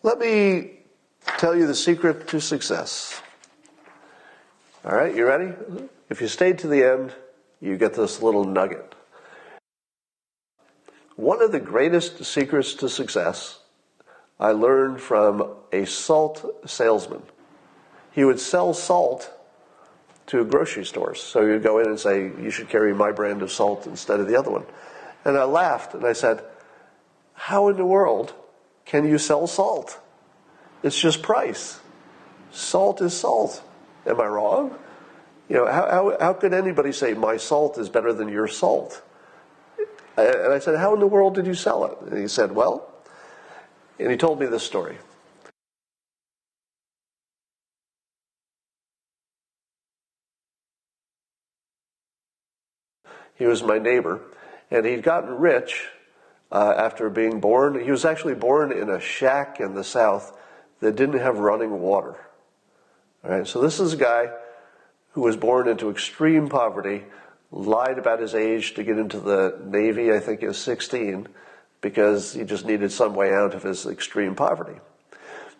Let me tell you the secret to success. All right, you ready? If you stayed to the end, you get this little nugget. One of the greatest secrets to success I learned from a salt salesman. He would sell salt to grocery stores. So you'd go in and say, you should carry my brand of salt instead of the other one. And I laughed and I said, how in the world can you sell salt? It's just price. Salt is salt. Am I wrong? You know, how could anybody say my salt is better than your salt? And I said, how in the world did you sell it? And he said, well, and he told me this story. He was my neighbor, and he'd gotten rich after being born. He was actually born in a shack in the South that didn't have running water. All right, so this is a guy who was born into extreme poverty, lied about his age to get into the Navy, I think he was 16, because he just needed some way out of his extreme poverty.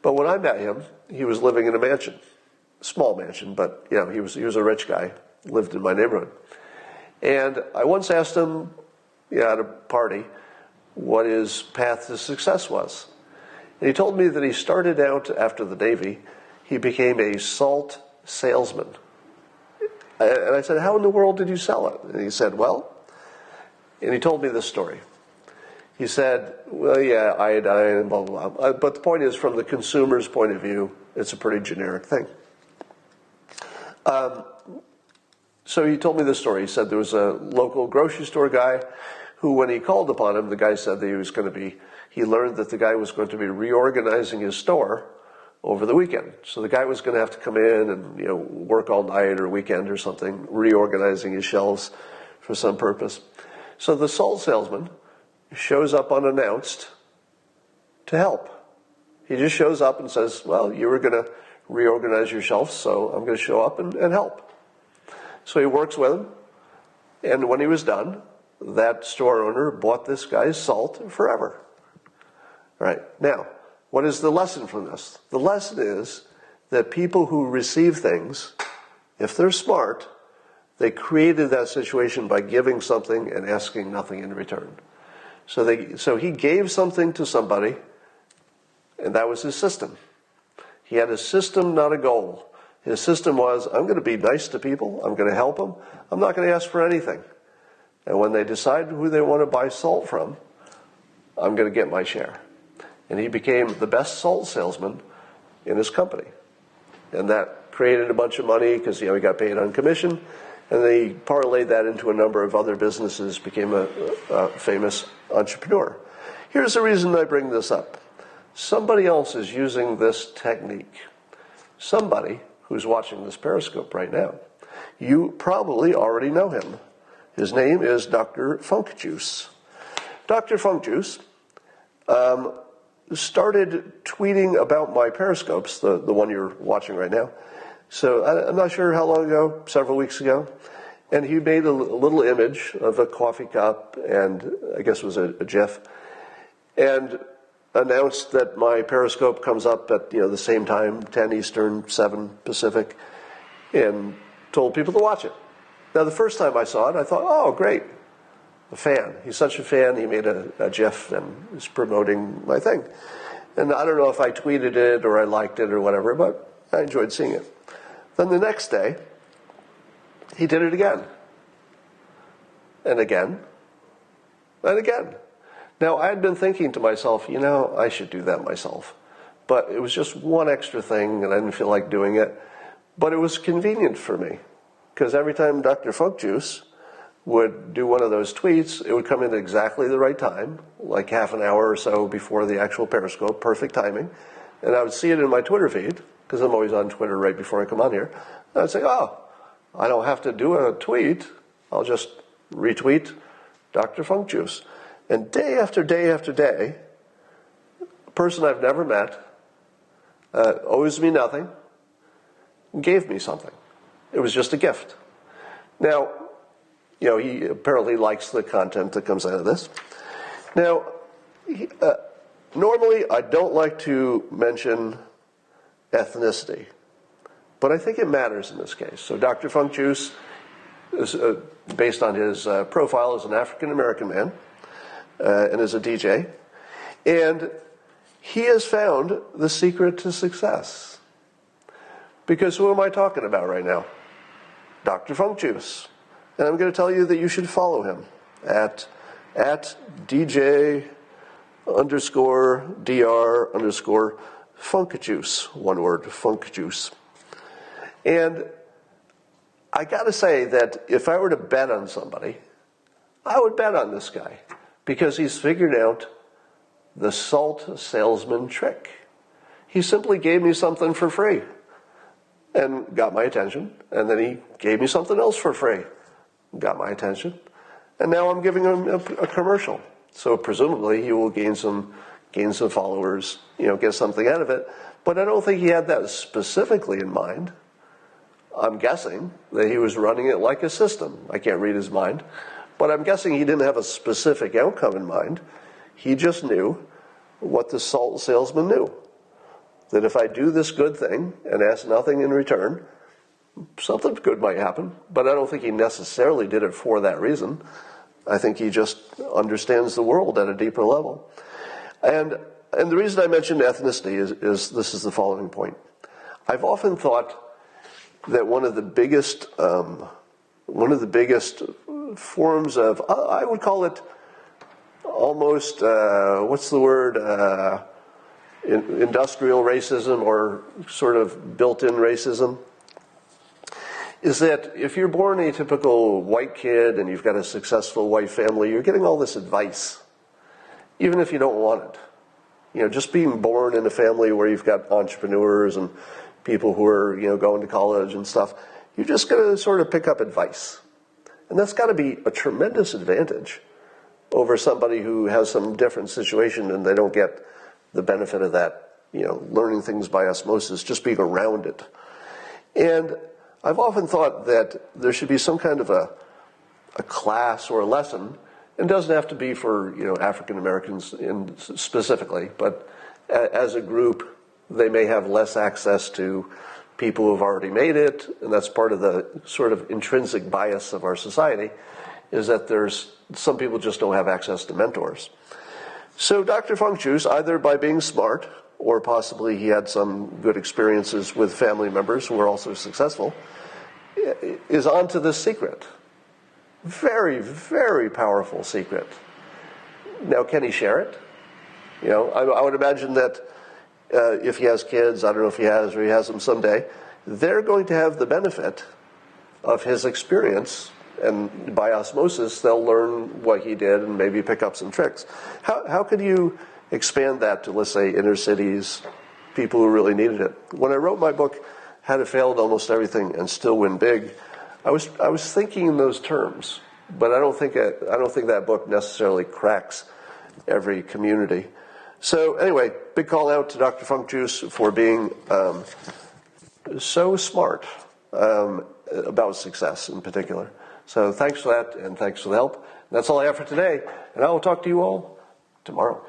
But when I met him, he was living in a mansion, small mansion, but you know, he was a rich guy, lived in my neighborhood. And I once asked him at a party what his path to success was. And he told me that he started out after the Navy, he became a salt salesman. And I said, how in the world did you sell it? And he said, well, and he told me this story. He said, well, yeah, iodine and blah, blah, blah. But the point is, from the consumer's point of view, it's a pretty generic thing. So he told me this story. He said there was a local grocery store guy who, when he called upon him, the guy said that he learned that the guy was going to be reorganizing his store over the weekend. So the guy was going to have to come in and, work all night or weekend or something, reorganizing his shelves for some purpose. So the salt salesman shows up unannounced to help. He just shows up and says, well, you were going to reorganize your shelves, so I'm going to show up and help. So he works with him, and when he was done, that store owner bought this guy's salt forever. All right, now, what is the lesson from this? The lesson is that people who receive things, if they're smart, they created that situation by giving something and asking nothing in return. So he gave something to somebody, and that was his system. He had a system, not a goal. His system was, I'm going to be nice to people, I'm going to help them, I'm not going to ask for anything. And when they decide who they want to buy salt from, I'm going to get my share. And he became the best salt salesman in his company. And that created a bunch of money because he got paid on commission. And they parlayed that into a number of other businesses, became a famous entrepreneur. Here's the reason I bring this up. Somebody else is using this technique. Somebody who's watching this Periscope right now. You probably already know him. His name is Dr. Funk Juice. Dr. Funk Juice started tweeting about my Periscopes, the one you're watching right now. So I'm not sure how long ago, several weeks ago. And he made a little image of a coffee cup, and I guess it was a GIF, and announced that my Periscope comes up at the same time, 10 Eastern, 7 Pacific, and told people to watch it. Now, the first time I saw it, I thought, oh, great, a fan. He's such a fan, he made a GIF and is promoting my thing. And I don't know if I tweeted it or I liked it or whatever, but I enjoyed seeing it. Then the next day, he did it again. And again. And again. Now, I had been thinking to myself, I should do that myself. But it was just one extra thing, and I didn't feel like doing it. But it was convenient for me, because every time Dr. Funk Juice would do one of those tweets, it would come in at exactly the right time, like half an hour or so before the actual Periscope, perfect timing. And I would see it in my Twitter feed, because I'm always on Twitter right before I come on here. And I'd say, oh, I don't have to do a tweet. I'll just retweet Dr. Funk Juice. And day after day after day, a person I've never met, owes me nothing, gave me something. It was just a gift. Now, he apparently likes the content that comes out of this. Now, normally I don't like to mention ethnicity, but I think it matters in this case. So Dr. Funk Juice is based on his profile as an African-American man and as a DJ. And he has found the secret to success. Because who am I talking about right now? Dr. Funk Juice. And I'm going to tell you that you should follow him at DJ _DR_ Funk Juice. One word, Funk Juice. And I got to say that if I were to bet on somebody, I would bet on this guy because he's figured out the salt salesman trick. He simply gave me something for free and got my attention, and then he gave me something else for free, got my attention, and now I'm giving him a commercial. So presumably he will gain some followers, get something out of it. But I don't think he had that specifically in mind. I'm guessing that he was running it like a system. I can't read his mind, but I'm guessing he didn't have a specific outcome in mind. He just knew what the salt salesman knew. That if I do this good thing and ask nothing in return, something good might happen. But I don't think he necessarily did it for that reason. I think he just understands the world at a deeper level. And the reason I mentioned ethnicity is this is the following point. I've often thought that one of the biggest forms of, I would call it almost, what's the word, industrial racism or sort of built-in racism, is that if you're born a typical white kid and you've got a successful white family, you're getting all this advice, even if you don't want it. Just being born in a family where you've got entrepreneurs and people who are, going to college and stuff, you're just going to sort of pick up advice. And that's got to be a tremendous advantage over somebody who has some different situation and they don't get the benefit of that, learning things by osmosis, just being around it. And I've often thought that there should be some kind of a class or a lesson. It doesn't have to be for, African Americans specifically, but as a group, they may have less access to people who've already made it, and that's part of the sort of intrinsic bias of our society, is that some people just don't have access to mentors. So Dr. Funk Juice, either by being smart, or possibly he had some good experiences with family members who were also successful, is onto this secret. Very, very powerful secret. Now, can he share it? I would imagine that if he has kids, I don't know if he has or he has them someday, they're going to have the benefit of his experience, and by osmosis, they'll learn what he did and maybe pick up some tricks. How could you expand that to, let's say, inner cities, people who really needed it? When I wrote my book, How to Fail at Almost Everything and Still Win Big, I was thinking in those terms, but I don't think that book necessarily cracks every community. So anyway, big call out to Dr. Funk Juice for being so smart about success in particular. So thanks for that, and thanks for the help. And that's all I have for today, and I will talk to you all tomorrow.